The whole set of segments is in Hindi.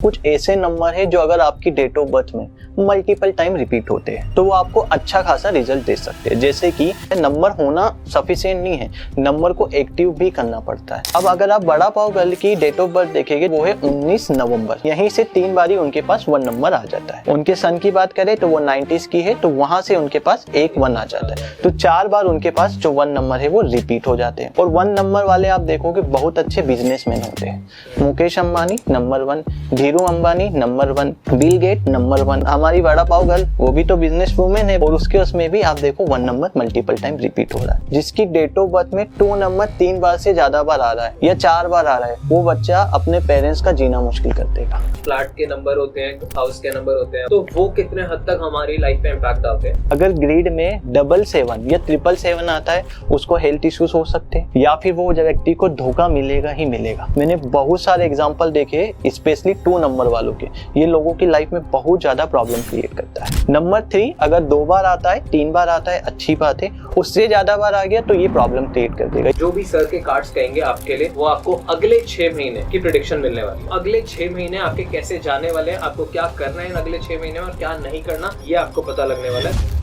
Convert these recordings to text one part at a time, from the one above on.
कुछ ऐसे नंबर है जो अगर आपकी डेट ऑफ बर्थ में मल्टीपल टाइम रिपीट होते हैं तो वो आपको अच्छा खासा रिजल्ट दे सकते हैं। जैसे कि नंबर होना सफिशिएंट नहीं है, नंबर को एक्टिव भी करना पड़ता है। अब अगर आप बड़ा पाव गर्ल की डेट ऑफ बर्थ देखेंगे वो है 19 नवंबर। यहीं से 3 बारी उनके पास 1 नंबर आ जाता है। उनके सन की बात करें तो वो 90s की है, तो वहां से उनके पास एक 1 आ जाता है। तो 4 बार उनके पास जो 1 नंबर है वो रिपीट हो जाते हैं। और 1 नंबर वाले आप देखोगे बहुत अच्छे बिजनेसमैन होते हैं। Mukesh Ambani number 1, Dhiru Ambani number 1, Bill Gate number 1, हमारी बड़ा पाव गर्ल वो भी तो बिजनेस वूमेन है और उसके उसमें भी आप देखो 1 नंबर मल्टीपल टाइम रिपीट हो रहा है। जिसकी डेट ऑफ बर्थ में 2 नंबर 3 बार से ज्यादा बार आ रहा है या 4 बार आ रहा है, वो बच्चा अपने पेरेंट्स का जीना मुश्किल कर देगा। फ्लैट के नंबर होते हैं, हाउस के नंबर होते हैं, तो वो कितने हद तक हमारी लाइफ पे इम्पैक्ट आते हैं? अगर ग्रिड में 777 या 777 आता है उसको हेल्थ इश्यूज हो सकते हैं या फिर वो व्यक्ति को धोखा मिलेगा ही मिलेगा। मैंने बहुत सारे एग्जांपल देखे स्पेशली 2 नंबर वालों के, ये लोगों की लाइफ में बहुत ज्यादा प्रॉब्लम क्रिएट करता है। नंबर 3 अगर 2 बार आता है, 3 बार आता है अच्छी बात है, उससे ज्यादा बार आ गया तो ये प्रॉब्लम क्रिएट कर देगा। जो भी सर के कार्ड्स कहेंगे आपके लिए वो आपको अगले 6 महीने की प्रेडिक्शन मिलने वाली है। अगले 6 महीने आपके कैसे जाने वाले हैं, आपको क्या करना है अगले 6 महीने में और क्या नहीं करना, ये आपको पता लगने वाला है।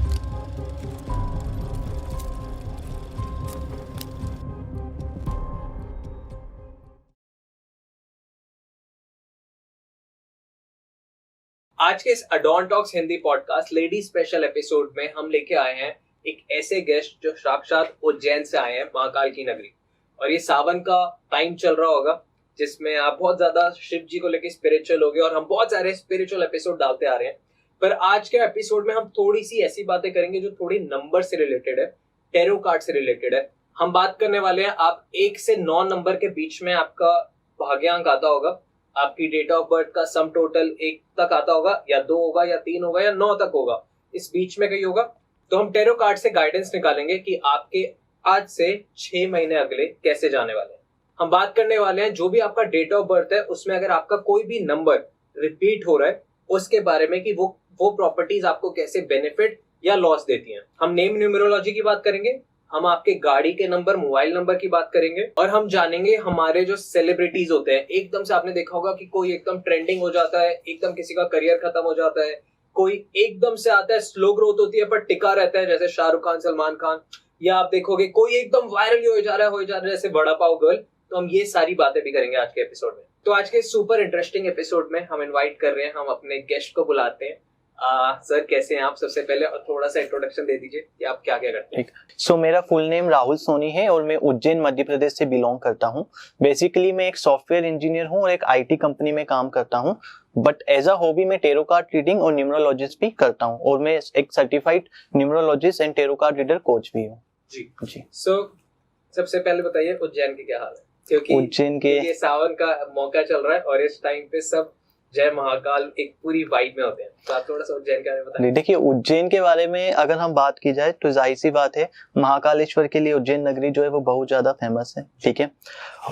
आज के इस addon talks Hindi podcast lady special episode में हम लेके आए हैं एक ऐसे गेस्ट जो साक्षात उज्जैन से आए हैं, महाकाल की नगरी। और ये सावन का टाइम चल रहा होगा जिसमें आप बहुत ज्यादा शिव जी को लेके स्पिरिचुअल हो गए और हम बहुत सारे स्पिरिचुअल एपिसोड डालते आ रहे हैं। पर आज के एपिसोड में हम थोड़ी सी ऐसी बातें करेंगे जो थोड़ी नंबर से रिलेटेड है, टैरो कार्ड से रिलेटेड है। हम बात करने वाले हैं आप 1 से 9 नंबर के बीच में आपका भाग्यांक आता होगा, आपकी डेट ऑफ बर्थ का सम टोटल 1 तक आता होगा या 2 होगा या 3 होगा या 9 तक होगा, इस बीच में कहीं होगा। तो हम टैरो कार्ड से गाइडेंस निकालेंगे कि आपके आज से 6 महीने अगले कैसे जाने वाले हैं। हम बात करने वाले हैं जो भी आपका डेट ऑफ बर्थ है उसमें अगर आपका कोई भी नंबर रिपीट हो रहा है उसके बारे में कि वो प्रॉपर्टीज आपको कैसे बेनिफिट या लॉस देती हैं। हम नेम न्यूमरोलॉजी की बात करेंगे, हम आपके गाड़ी के नंबर, मोबाइल नंबर की बात करेंगे और हम जानेंगे हमारे जो सेलिब्रिटीज होते हैं। एकदम से आपने देखा होगा कि कोई एकदम ट्रेंडिंग हो जाता है, एकदम किसी का करियर खत्म हो जाता है, कोई एकदम से आता है, स्लो ग्रोथ होती है पर टिका रहता है जैसे शाहरुख खान, सलमान खान, या आप देखोगे कोई एकदम वायरल हो जा रहा है जैसे बड़ा पाव गर्ल। तो हम ये सारी बातें भी करेंगे आज के एपिसोड में। तो आज के सुपर इंटरेस्टिंग एपिसोड में हम इन्वाइट कर रहे हैं, हम अपने गेस्ट को बुलाते हैं। सर कैसे हैं आप? सबसे पहले थोड़ा सा इंट्रोडक्शन दे दीजिए कि आप क्या क्या करते हैं। सो मेरा फुल नेम राहुल सोनी है और मैं उज्जैन मध्य प्रदेश से बिलोंग करता हूँ। बेसिकली मैं एक सॉफ्टवेयर इंजीनियर हूँ और एक आईटी कंपनी में काम करता हूँ, बट एज अ हॉबी मैं टेरो कार्ड रीडिंग और न्यूमरोलॉजिस्ट भी करता हूँ और मैं एक certified numerologist and tarot card reader coach भी हूँ। जी। सो सबसे पहले बताइए उज्जैन की क्या हाल है, क्योंकि उज्जैन के ये सावन का मौका चल रहा है और इस टाइम पे सब जय महाकाल एक पूरी वाइब में होते हैं। तो आप थोड़ा सा उज्जैन के बारे में बताइए। देखिए उज्जैन के बारे में अगर हम बात की जाए तो जाहिर सी बात है महाकालेश्वर के लिए उज्जैन नगरी जो है वो बहुत ज्यादा फेमस है। ठीक है,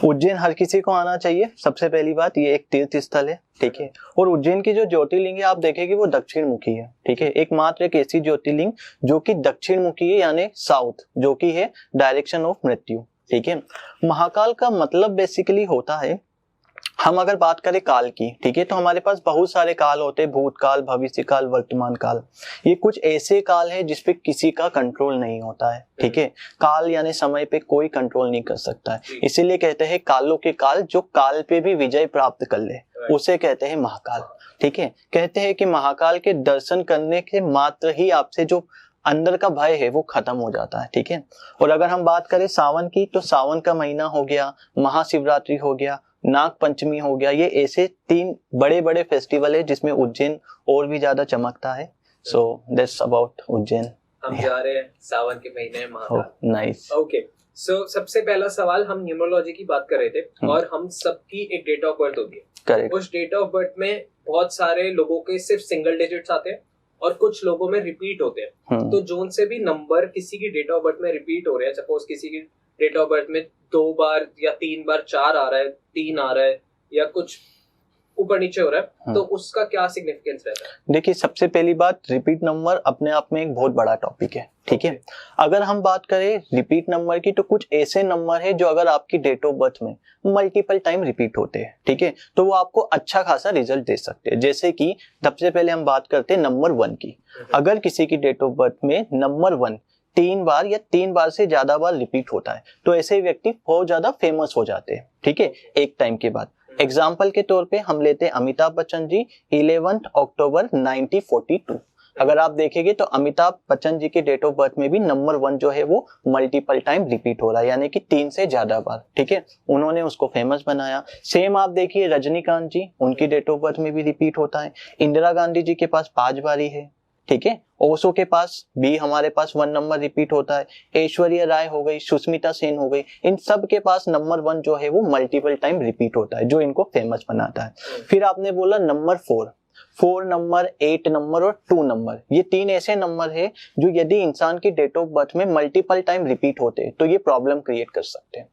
उज्जैन हर किसी को आना चाहिए। सबसे पहली बात, ये एक तीर्थ स्थल है। ठीक है, और उज्जैन की जो ज्योतिर्लिंग है आप देखेंगे वो दक्षिण मुखी है। ठीक है, एकमात्र एक ऐसी ज्योतिर्लिंग जो कि दक्षिण मुखी है यानी साउथ, जो कि है डायरेक्शन ऑफ मृत्यु। ठीक है, महाकाल का मतलब बेसिकली होता है, हम अगर बात करें काल की, ठीक है, तो हमारे पास बहुत सारे काल होते हैं, भूतकाल, भविष्य काल, वर्तमान काल। ये कुछ ऐसे काल है जिसपे किसी का कंट्रोल नहीं होता है। ठीक है, काल यानी समय पे कोई कंट्रोल नहीं कर सकता है, इसीलिए कहते हैं कालों के काल, जो काल पे भी विजय प्राप्त कर ले उसे कहते हैं महाकाल। ठीक है, कहते हैं कि महाकाल के दर्शन करने के मात्र ही आपसे जो अंदर का भय है वो खत्म हो जाता है। ठीक है, और अगर हम बात करें सावन की, तो सावन का महीना हो गया, महाशिवरात्रि हो गया, नाग पंचमी हो गया, ये ऐसे 3 बड़े बड़े फेस्टिवल है जिसमें उज्जैन और भी ज्यादा चमकता है। So that's about Ujjain. हम जा रहे हैं सावन के महीने में महाकाल। नाइस। ओके, सो सबसे पहला सवाल, हम न्यूमरोलॉजी की बात कर रहे थे और हम सबकी एक डेट ऑफ बर्थ होती है। करेक्ट। उस डेट ऑफ बर्थ में बहुत सारे लोगों के सिर्फ सिंगल डिजिट्स आते हैं और कुछ लोगों में रिपीट होते हैं। तो जोन से भी नंबर किसी की डेट ऑफ बर्थ में रिपीट हो रहे हैं, सपोज किसी की डेट ऑफ बर्थ में 2 बार या 3 बार 4 आ रहा है, 3 आ रहा है, या कुछ ऊपर नीचे हो रहा है, तो उसका क्या सिग्निफिकेंस रहता है? देखिए, सबसे पहली बात, रिपीट नंबर अपने आप में एक बहुत बड़ा टॉपिक है, ठीक है। अगर हम बात करें रिपीट नंबर की, तो कुछ ऐसे नंबर है जो अगर आपकी डेट ऑफ बर्थ में मल्टीपल टाइम रिपीट होते हैं, ठीक है, तो वो आपको अच्छा खासा रिजल्ट दे सकते हैं। जैसे कि सबसे पहले हम बात करते हैं नंबर 1 की। अगर किसी की डेट ऑफ बर्थ में नंबर 1 3 बार या 3 बार से ज्यादा बार रिपीट होता है, तो ऐसे व्यक्ति बहुत ज्यादा फेमस हो जाते हैं, ठीक है, एक टाइम के बाद। एग्जाम्पल के तौर पे हम लेते हैं अमिताभ बच्चन जी, 11 अक्टूबर 1942। अगर आप देखेंगे तो अमिताभ बच्चन जी के डेट ऑफ बर्थ में भी नंबर 1 जो है वो मल्टीपल टाइम रिपीट हो रहा है, यानी कि 3 से ज्यादा बार, ठीक है, उन्होंने उसको फेमस बनाया। सेम आप देखिए रजनीकांत जी, उनकी डेट ऑफ बर्थ में भी रिपीट होता है। इंदिरा गांधी जी के पास 5 बारी है, ठीक है। ओशो के पास भी हमारे पास 1 नंबर रिपीट होता है। ऐश्वर्या राय हो गई, सुष्मिता सेन हो गई, इन सब के पास नंबर 1 जो है वो मल्टीपल टाइम रिपीट होता है, जो इनको फेमस बनाता है। फिर आपने बोला नंबर 4 नंबर, 8 नंबर और 2 नंबर, ये 3 ऐसे नंबर है जो यदि इंसान की डेट ऑफ बर्थ में मल्टीपल टाइम रिपीट होते हैं तो ये प्रॉब्लम क्रिएट कर सकते हैं।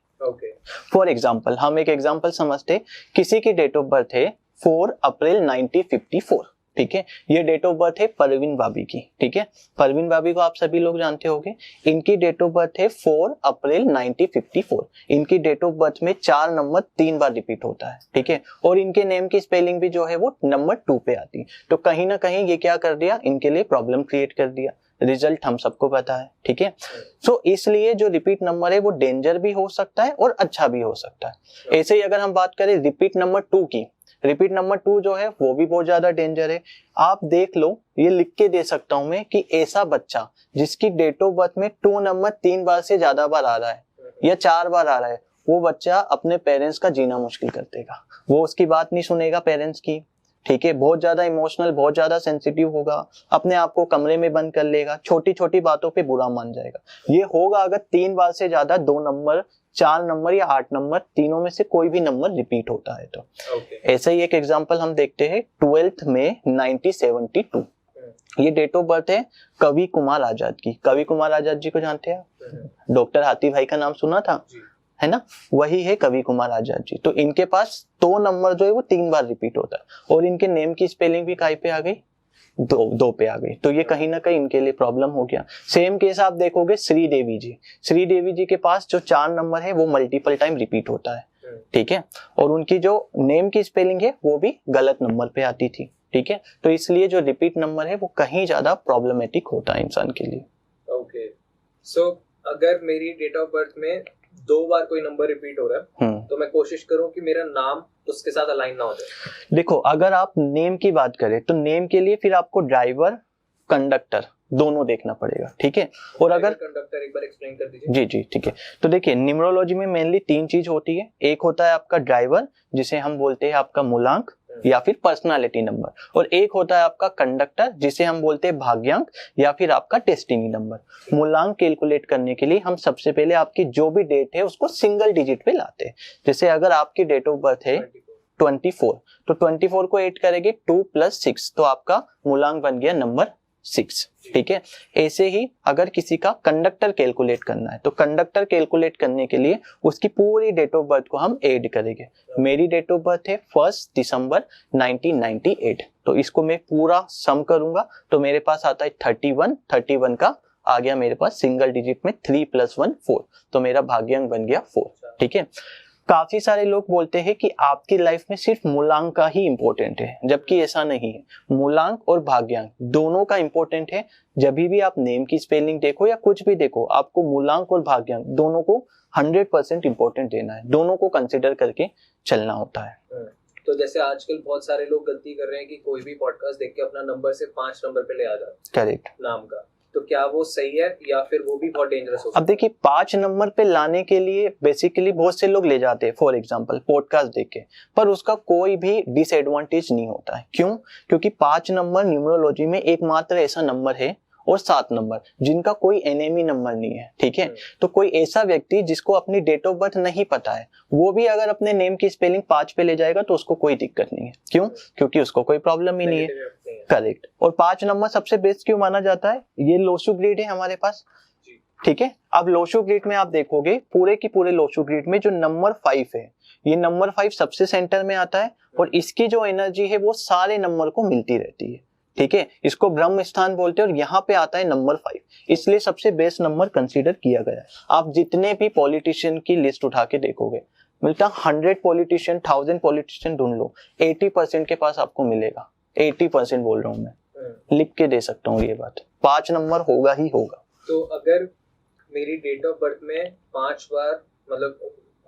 फॉर एग्जाम्पल, हम एक एग्जाम्पल समझते, किसी की डेट ऑफ बर्थ है 4 अप्रैल 1954, ठीक है, ये डेट ऑफ बर्थ है परवीन भाभी की, ठीक है। परवीन भाभी को आप सभी लोग जानते होंगे। इनकी डेट ऑफ बर्थ है 4 अप्रैल 1954। इनकी डेट ऑफ बर्थ में 4 नंबर 3 बार रिपीट होता है, ठीक है, और इनके नेम की स्पेलिंग भी जो है वो नंबर 2 पे आती है। तो कहीं ना कहीं ये क्या कर दिया, इनके लिए प्रॉब्लम क्रिएट कर दिया। रिजल्ट हम सबको पता है, ठीक है। सो इसलिए जो रिपीट नंबर है वो डेंजर भी हो सकता है और अच्छा भी हो सकता है। ऐसे ही अगर हम बात करें रिपीट नंबर 2 की, रिपीट नंबर 2 जो है वो भी बहुत ज्यादा डेंजर है। आप देख लो, ये लिख के दे सकता हूं मैं कि ऐसा बच्चा जिसकी डेट ऑफ बर्थ में 2 नंबर 3 बार से ज्यादा बार आ रहा है या 4 बार आ रहा है, वो बच्चा अपने पेरेंट्स का जीना मुश्किल कर देगा। वो उसकी बात नहीं सुनेगा पेरेंट्स की, ठीक है, बहुत ज्यादा इमोशनल, बहुत ज्यादा सेंसिटिव होगा, अपने आप को कमरे में बंद कर लेगा, छोटी छोटी बातों पे बुरा मान जाएगा। ये होगा अगर 3 बार से ज्यादा 2 नंबर, 4 नंबर या 8 नंबर, तीनों में से कोई भी नंबर रिपीट होता है तो। ऐसा ही एक एग्जांपल हम देखते हैं 12 में 1972। ये डेट ऑफ बर्थ है कवि कुमार आजाद की। कवि कुमार आजाद जी को जानते हैं, डॉक्टर हाथी भाई का नाम सुना था, है ना, वही है कवि कुमार आजाद जी। तो इनके पास 2 नंबर जो है वो 3 बार रिपीट होता है, और इनके नेम की स्पेलिंग भी काय पे आ गई, 2 पे आ गई। तो ये कहीं ना कहीं इनके लिए प्रॉब्लम हो गया। सेम केस आप देखोगे श्रीदेवी जी, श्रीदेवी जी के पास जो 4 नंबर है वो मल्टीपल टाइम रिपीट होता है, ठीक है, और उनकी जो नेम की स्पेलिंग है वो भी गलत नंबर पे आती थी, ठीक है। तो इसलिए जो रिपीट नंबर है वो कहीं ज्यादा प्रॉब्लमेटिक होता है इंसान के लिए। ओके, सो अगर मेरी डेट ऑफ बर्थ में 2 बार कोई नंबर रिपीट हो रहा है तो मैं कोशिश करूं कि मेरा नाम उसके साथ अलाइन ना हो जाए। देखो, अगर आप नेम की बात करें तो नेम के लिए फिर आपको ड्राइवर, कंडक्टर दोनों देखना पड़ेगा, ठीक है। और अगर कंडक्टर एक बार एक्सप्लेन कर दीजिए। जी जी, ठीक है। तो देखिए, न्यूमरोलॉजी में मेनली 3 चीज होती है। एक होता है आपका ड्राइवर, जिसे हम बोलते हैं आपका मूलांक या फिर पर्सनालिटी नंबर, और एक होता है आपका कंडक्टर, जिसे हम बोलते हैं भाग्यांक या फिर आपका डेस्टिनी नंबर। मूलांक कैलकुलेट करने के लिए हम सबसे पहले आपकी जो भी डेट है उसको सिंगल डिजिट पे लाते हैं। जैसे अगर आपकी डेट ऑफ बर्थ है 24, तो 24 को ऐड करेंगे 2 + 6, तो आपका मूलांक बन गया नंबर 6, ठीक है। ऐसे ही अगर किसी का कंडक्टर कैलकुलेट करना है तो कंडक्टर कैलकुलेट करने के लिए उसकी पूरी डेट ऑफ बर्थ को हम ऐड करेंगे। मेरी डेट ऑफ बर्थ है 1 दिसंबर 1998, तो इसको मैं पूरा सम करूंगा तो मेरे पास आता है 31 का आ गया मेरे पास सिंगल डिजिट में 3 + 1 4, तो मेरा भाग्यांक बन गया 4, ठीक है। काफी सारे लोग बोलते हैं कि आपकी लाइफ में सिर्फ मूलांक का ही इंपॉर्टेंट है, जबकि ऐसा नहीं है। मूलांक और भाग्यांक दोनों का इंपॉर्टेंट है। जब भी आप नेम की स्पेलिंग देखो या कुछ भी देखो, आपको मूलांक और भाग्यांक दोनों को 100% इंपॉर्टेंट देना है, दोनों को कंसिडर करके चलना होता है। तो जैसे आजकल बहुत सारे लोग गलती कर रहे हैं कि कोई भी पॉडकास्ट देख के अपना नंबर से 5 नंबर पे ले आ जाते हैं, करेक्ट, नाम का, तो क्या वो सही है या फिर वो भी बहुत डेंजरस हो? अब देखिए, 5 नंबर पे लाने के लिए बेसिकली बहुत से लोग ले जाते हैं, फॉर एग्जांपल पॉडकास्ट देख के, पर उसका कोई भी डिसएडवांटेज नहीं होता है। क्यों? क्योंकि 5 नंबर न्यूमरोलॉजी में एकमात्र ऐसा नंबर है, और 7 नंबर जिनका कोई एनिमी नंबर नहीं है, ठीक है। तो कोई ऐसा व्यक्ति जिसको अपनी डेट ऑफ बर्थ नहीं पता है, वो भी अगर अपने नेम की स्पेलिंग 5 पे ले जाएगा तो उसको कोई दिक्कत नहीं है। क्यों? क्योंकि उसको कोई प्रॉब्लम ही नहीं है। करेक्ट। और 5 नंबर सबसे बेस्ट क्यों माना जाता है? ये लोसू ग्रिड है हमारे पास, ठीक है। अब लोशो ग्रिड में आप देखोगे पूरे की पूरे लोशो ग्रिड में जो नंबर 5 है, ये नंबर 5 सबसे सेंटर में आता है और इसकी जो एनर्जी है वो सारे नंबर को मिलती रहती है, ठीक है। इसको ब्रह्म स्थान बोलते हैं और यहाँ पे आता है नंबर 5, इसलिए सबसे बेस्ट नंबर कंसीडर किया गया है। आप जितने भी पॉलिटिशियन की लिस्ट उठा के देखोगे, मिलता 100 पॉलिटिशियन 1000 पॉलिटिशियन ढूंढ लो, 80% के पास आपको मिलेगा। 80% बोल रहा हूँ मैं, लिख के दे सकता हूँ ये बात। 5 नंबर होगा ही होगा। तो अगर मेरी डेट ऑफ बर्थ में 5 बार मतलब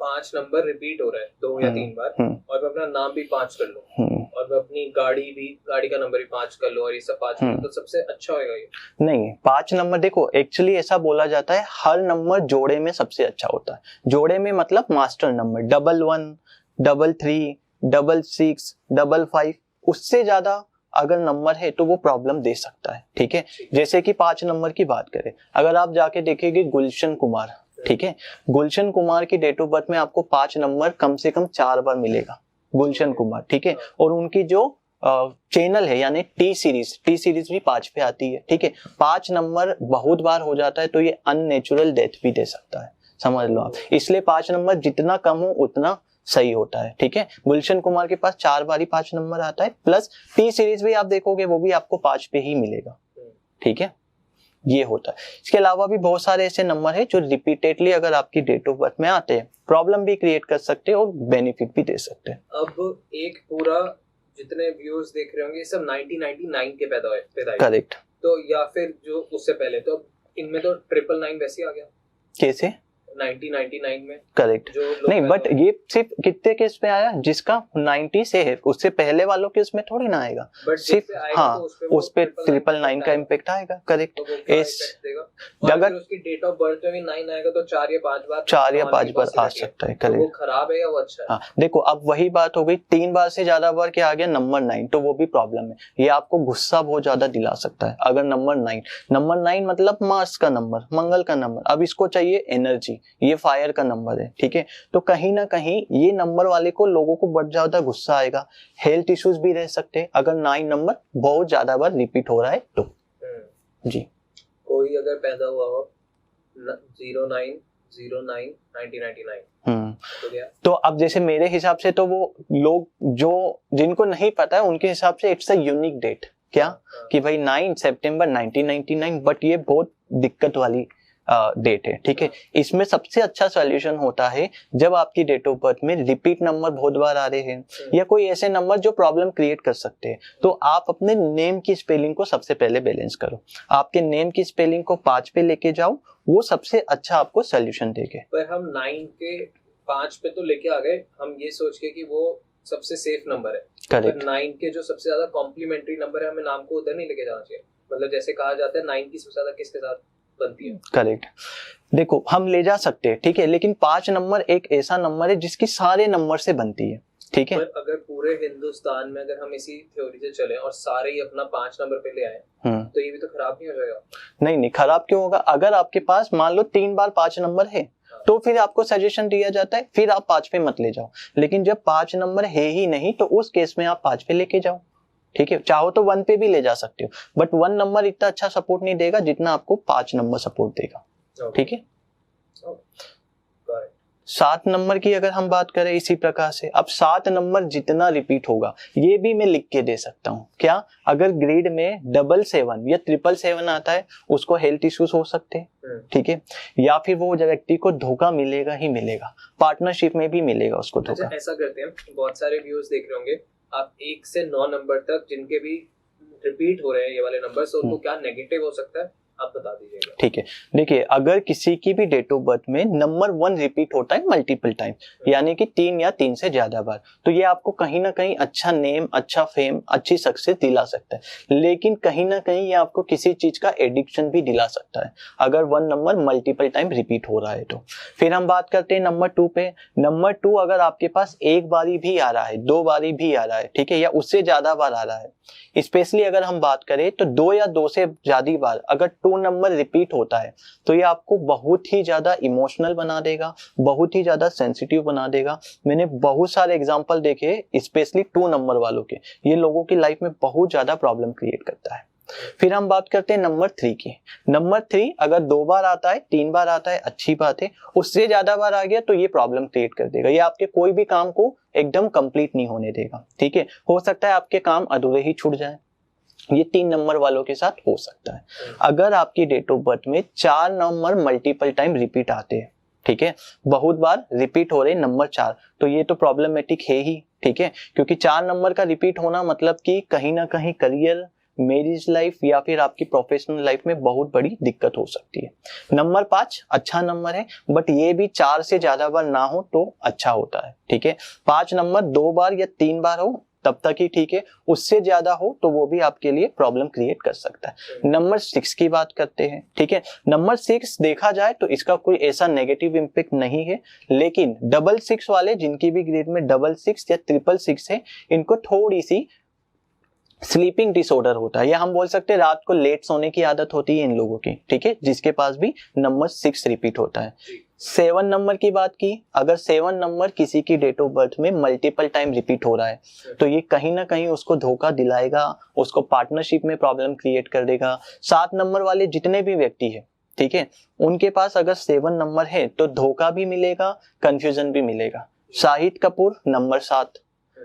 5 नंबर रिपीट हो रहा है 2 या 3 बार, और मैं अपना नाम भी 5 कर लूं और मैं अपनी गाड़ी का नंबर भी 5 कर लूं और ये सब 5 कर लूं, तो सबसे अच्छा होगा ये? नहीं, 5 नंबर देखो एक्चुअली ऐसा बोला जाता है हर नंबर जोड़े में सबसे अच्छा होता है। जोड़े में मतलब मास्टर नंबर 11, 33, 66, 55, उससे ज्यादा अगर नंबर है तो वो प्रॉब्लम दे सकता है, ठीक है। जैसे कि 5 नंबर की बात करें, अगर आप जाके देखेंगे गुलशन कुमार, ठीक है, गुलशन कुमार की डेट ऑफ बर्थ में आपको 5 नंबर कम से कम 4 बार मिलेगा, गुलशन कुमार, ठीक है। और उनकी जो चैनल है यानी टी सीरीज भी 5 पे आती है, ठीक है। 5 नंबर बहुत बार हो जाता है तो ये अननेचुरल डेथ भी दे सकता है, समझ लो आप। इसलिए 5 नंबर जितना कम हो उतना सही होता है, ठीक है। गुलशन कुमार के पास 4 बार ही 5 नंबर आता है, प्लस टी सीरीज भी आप देखोगे वो भी आपको 5 पे ही मिलेगा, ठीक है। ये होता है। इसके अलावा भी बहुत सारे ऐसे नंबर है जो रिपीटेडली अगर आपकी डेट ऑफ बर्थ में आते हैं प्रॉब्लम भी क्रिएट कर सकते हैं और बेनिफिट भी दे सकते हैं। अब एक पूरा जितने व्यूअर्स देख रहे होंगे सब 1999 के पैदा हुए, करेक्ट। तो या फिर जो उससे पहले, तो इनमें तो 999 वैसे ही आ गया। कैसे? 1999 में करेक्ट नहीं, बट ये सिर्फ कितने केस पे आया जिसका 90 से है, उससे पहले वालों के उसमें थोड़ी ना आएगा, सिर्फ हाँ तो उस पे 999 का इम्पैक्ट आएगा, करेक्ट। अगर उसकी डेट ऑफ बर्थ में भी 9 आएगा तो 4 या 5 बार आ सकता है, करेक्ट। वो खराब है या वो अच्छा है? हाँ देखो, अब वही बात हो गई, 3 बार से ज्यादा बार के आ गया नंबर 9 तो वो भी प्रॉब्लम है। ये आपको गुस्सा बहुत ज्यादा दिला सकता है अगर नंबर 9 मतलब मार्स का नंबर, मंगल का नंबर। अब इसको चाहिए एनर्जी, ये फायर का नंबर है, ठीक है। तो कहीं ना कहीं ये नंबर वाले को लोगों को बहुत ज्यादा गुस्सा आएगा, हेल्थ इश्यूज भी रह सकते हैं अगर 9 नंबर बहुत ज्यादा बार रिपीट हो रहा है तो। जी, कोई अगर पैदा हुआ हो 09/09/1999 तो अब जैसे मेरे हिसाब से तो वो लोग जो जिनको नहीं पता है उनके हिसाब से इट्स अ यूनिक डेट, क्या कि भाई 9 सितंबर 1999, बट ये बहुत दिक्कत वाली डेट है, ठीक है। इसमें सबसे अच्छा सॉल्यूशन होता है जब आपकी डेट ऑफ बर्थ में रिपीट नंबर बहुत बार आ रहे हैं या कोई ऐसे नंबर जो प्रॉब्लम क्रिएट कर सकते हैं, तो आप अपने नेम की स्पेलिंग को सबसे पहले बैलेंस करो। आपके नेम की स्पेलिंग को 5 पे लेके जाओ, वो सबसे अच्छा आपको सॉल्यूशन देगा। पर हम 9 के 5 पे तो लेके आ गए, हम ये सोच के कि वो सबसे सेफ नंबर है, करेक्ट। 9 के जो सबसे ज्यादा कॉम्प्लीमेंट्री नंबर है हमें नाम को उधर नहीं लेके जाना चाहिए। मतलब जैसे कहा जाता है 9 की सबसे ज्यादा किसके साथ बनती है? करेक्ट। देखो हम ले जा सकते हैं, ठीक है, लेकिन 5 नंबर एक ऐसा नंबर है जिसकी सारे नंबर से बनती है, ठीक है। पर अगर पूरे हिंदुस्तान में अगर हम इसी थ्योरी से चलें और सारे ही अपना 5 नंबर पे ले आए तो ये भी तो खराब नहीं हो जाएगा? नहीं, खराब क्यों होगा? अगर आपके पास मान लो 3 बार 5 नंबर है तो फिर आपको सजेशन दिया जाता है फिर आप 5 पे मत ले जाओ, लेकिन जब 5 नंबर है ही नहीं तो उस केस में आप 5 पे लेके जाओ, ठीक है। चाहो तो 1 पे भी ले जा सकते हो, बट 1 नंबर इतना अच्छा सपोर्ट नहीं देगा जितना आपको 5 नंबर सपोर्ट देगा, ठीक है। 7 नंबर की अगर हम बात करें इसी प्रकार से, अब 7 नंबर जितना रिपीट होगा ये भी मैं लिख के दे सकता हूँ, क्या? अगर ग्रिड में 777 या 777 आता है उसको हेल्थ इश्यूज हो सकते हैं, ठीक है, या फिर वो व्यक्ति को धोखा मिलेगा ही मिलेगा, पार्टनरशिप में भी मिलेगा उसको धोखा। अच्छा, ऐसा करते हैं, बहुत सारे व्यूअर्स देख रहे होंगे, आप 1 से 9 नंबर तक जिनके भी रिपीट हो रहे हैं ये वाले नंबर, तो उनको क्या नेगेटिव हो सकता है आप बता दीजिएगा, ठीक है। देखिए, अगर किसी की भी डेट ऑफ बर्थ में नंबर 1 रिपीट होता है मल्टीपल टाइम, यानी कि 3 या 3 से ज्यादा बार, तो ये आपको कहीं ना कहीं अच्छा नेम, अच्छा फेम, अच्छी सक्सेस दिला सकता है, लेकिन कहीं ना कहीं ये आपको किसी चीज का एडिक्शन भी दिला सकता है अगर 1 नंबर मल्टीपल टाइम रिपीट हो रहा है तो। फिर हम बात करते हैं नंबर 2 पे। नंबर 2 अगर आपके पास एक बारी भी आ रहा है, 2 बारी भी आ रहा है, ठीक है, या उससे ज्यादा बार आ रहा है, स्पेशली अगर हम बात करें तो 2 या 2 से ज्यादा बार अगर 2 नंबर रिपीट होता है तो ये आपको बहुत ही ज्यादा इमोशनल बना देगा, बहुत ही ज्यादा सेंसिटिव बना देगा। मैंने बहुत सारे एग्जांपल देखे स्पेशली 2 नंबर वालों के, ये लोगों की लाइफ में बहुत ज्यादा प्रॉब्लम क्रिएट करता है, फिर हम बात करते हैं नंबर 3 की। नंबर 3 अगर 2 बार आता है, 3 बार आता है, अच्छी बात है। उससे ज्यादा बार आ गया तो ये प्रॉब्लम क्रिएट कर देगा, ये आपके कोई भी काम को एकदम कंप्लीट नहीं होने देगा, ठीक है। हो सकता है आपके काम अधूरे ही छूट जाए, ये 3 नंबर वालों के साथ हो सकता है। अगर आपकी डेट ऑफ बर्थ में 4 नंबर मल्टीपल टाइम रिपीट आते हैं, ठीक है, बहुत बार रिपीट हो रहे नंबर 4, तो ये तो प्रॉब्लमेटिक है ही, ठीक है। क्योंकि 4 नंबर का रिपीट होना मतलब कि कहीं ना कहीं करियर, मैरिज लाइफ या फिर आपकी प्रोफेशनल लाइफ में बहुत बड़ी दिक्कत हो सकती है। नंबर 5 अच्छा नंबर है, बट ये भी 4 से ज्यादा बार ना हो तो अच्छा होता है, ठीक है। 5 नंबर 2 बार या 3 बार हो तब तक ही ठीक है, उससे ज्यादा हो तो वो भी आपके लिए प्रॉब्लम क्रिएट कर सकता है। नंबर 6 की बात करते हैं, ठीक है। नंबर 6 देखा जाए तो इसका कोई ऐसा नेगेटिव इम्पैक्ट नहीं है, लेकिन 666 वाले जिनकी भी ग्रेड में 66 या 666 है, इनको थोड़ी सी स्लीपिंग डिसऑर्डर होता है, या हम बोल सकते हैं रात को लेट सोने की आदत होती है इन लोगों की, ठीक है, जिसके पास भी नंबर 6 रिपीट होता है। 7 नंबर की बात की, अगर 7 नंबर किसी की डेट ऑफ बर्थ में मल्टीपल टाइम रिपीट हो रहा है तो ये कहीं ना कहीं उसको धोखा दिलाएगा, उसको पार्टनरशिप में प्रॉब्लम क्रिएट कर देगा। 7 नंबर वाले जितने भी व्यक्ति है, ठीक है, उनके पास अगर 7 नंबर है तो धोखा भी मिलेगा, कंफ्यूजन भी मिलेगा। शाहिद कपूर नंबर 7,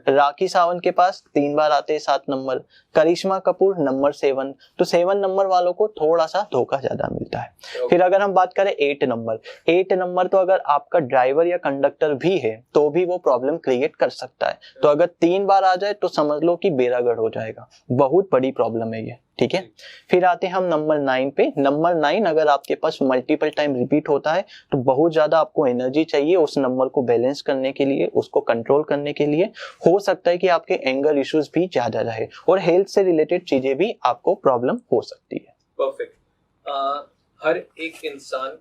राखी सावंत के पास 3 बार आते हैं 7 नंबर, करिश्मा कपूर नंबर 7, तो 7 नंबर वालों को थोड़ा सा धोखा ज्यादा मिलता है। फिर अगर हम बात करें 8 नंबर, 8 नंबर तो अगर आपका ड्राइवर या कंडक्टर भी है तो भी वो प्रॉब्लम क्रिएट कर सकता है। तो अगर 3 बार आ जाए तो समझ लो कि बेरागढ़ हो जाएगा, बहुत बड़ी प्रॉब्लम है ये, ठीक है। फिर आते हैं हम नंबर 9 पे। नंबर 9 अगर आपके पास मल्टीपल टाइम रिपीट होता है तो बहुत ज्यादा आपको एनर्जी चाहिए उस नंबर को बैलेंस करने के लिए, उसको कंट्रोल करने के लिए। हो सकता है कि आपके एंगर इश्यूज भी ज्यादा रहे और हेल्थ से रिलेटेड चीजें भी आपको प्रॉब्लम हो सकती है। परफेक्ट। हर एक इंसान,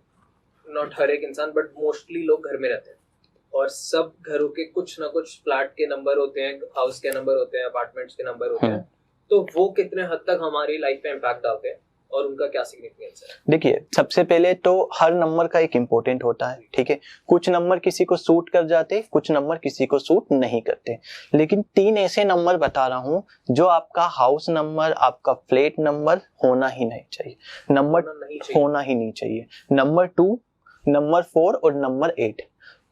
नॉट हर एक इंसान बट मोस्टली लोग घर में रहते हैं और सब घरों के कुछ ना कुछ फ्लैट के नंबर होते हैं, हाउस के नंबर होते हैं, अपार्टमेंट्स के नंबर होते हैं, तो वो कितने हद तक हमारी लाइफ पे इम्पैक्ट डालते हैं और उनका क्या सिग्निफिकेंस है? देखिए, सबसे पहले तो हर नंबर का एक इम्पोर्टेंट होता है, ठीक है। कुछ नंबर किसी को सूट कर जाते, कुछ नंबर किसी को सूट नहीं करते, लेकिन 3 ऐसे नंबर बता रहा हूं जो आपका हाउस नंबर, आपका फ्लैट नंबर होना ही नहीं चाहिए, नंबर होना ही नहीं चाहिए। नंबर 2, नंबर 4 और नंबर 8,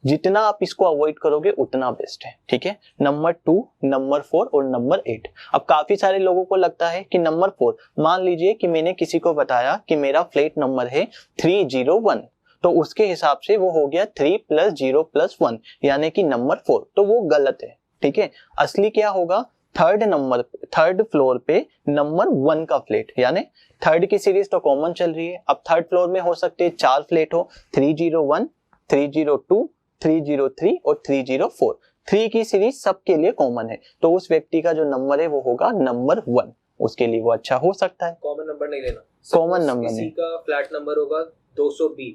जितना आप इसको अवॉइड करोगे उतना बेस्ट है, ठीक है। नंबर 2, नंबर 4 और नंबर 8। अब काफी सारे लोगों को लगता है कि नंबर 4, मान लीजिए कि मैंने किसी को बताया कि मेरा फ्लैट नंबर है 301, तो उसके हिसाब से वो हो गया 3 + 0 + 1 यानी कि नंबर 4, तो वो गलत है, ठीक है। असली क्या होगा, थर्ड फ्लोर पे नंबर 1 का फ्लैट, यानी थर्ड की सीरीज तो कॉमन चल रही है। अब थर्ड फ्लोर में हो सकते हैं 4 फ्लैट हो, 301, 302, 303 और 304। 3 की सीरीज सबके लिए कॉमन है, तो उस व्यक्ति का जो नंबर है वो होगा नंबर 1, उसके लिए वो अच्छा हो सकता है। कॉमन नंबर नहीं लेना, कॉमन नंबर नहीं। किसी का फ्लैट नंबर होगा 200B,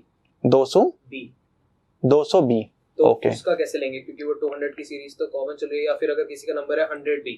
200B, तो ओके, उसका कैसे लेंगे, क्योंकि वो 200 की सीरीज तो कॉमन चल रही है। या फिर अगर किसी का नंबर है 100B,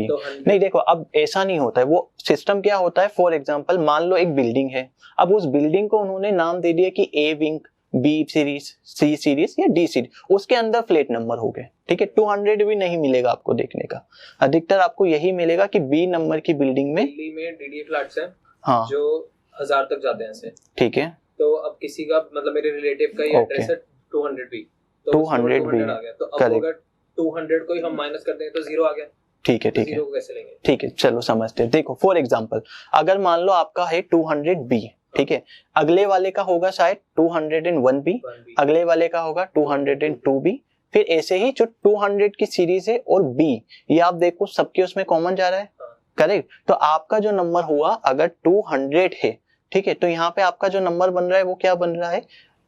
तो 100 नहीं, देखो अब ऐसा नहीं होता है, वो सिस्टम क्या होता है, फॉर एग्जांपल मान लो एक बिल्डिंग है, अब उस बिल्डिंग को उन्होंने नाम दे दिया कि A wing, B series, C series या D सीरीज, उसके अंदर फ्लैट नंबर हो गए, ठीक है। 200 भी नहीं मिलेगा आपको देखने का, अधिकतर आपको यही मिलेगा कि B नंबर की बिल्डिंग में, दिल्ली में DDA फ्लैट्स हैं, हाँ, जो 1000 तक जाते हैं ऐसे, ठीक है। तो अब किसी का मतलब मेरे रिलेटिव का ये एड्रेस है 200B, तो 200B आ गया, तो अब अगर 200 को ही हम माइनस करते हैं तो 0 आ गया, ठीक है, ठीक है, 0 को कैसे लेंगे? ठीक है, चलो समझते हैं। देखो फॉर एग्जांपल, अगर मान लो आपका है 200B, ठीक है, अगले वाले का होगा शायद 201B, अगले वाले का होगा 202B, फिर ऐसे ही जो 200 की सीरीज है और B, ये आप देखो सबके उसमें कॉमन जा रहा है, करेक्ट। तो आपका जो नंबर हुआ अगर 200 है, ठीक है, तो यहाँ पे आपका जो नंबर बन रहा है वो क्या बन रहा है,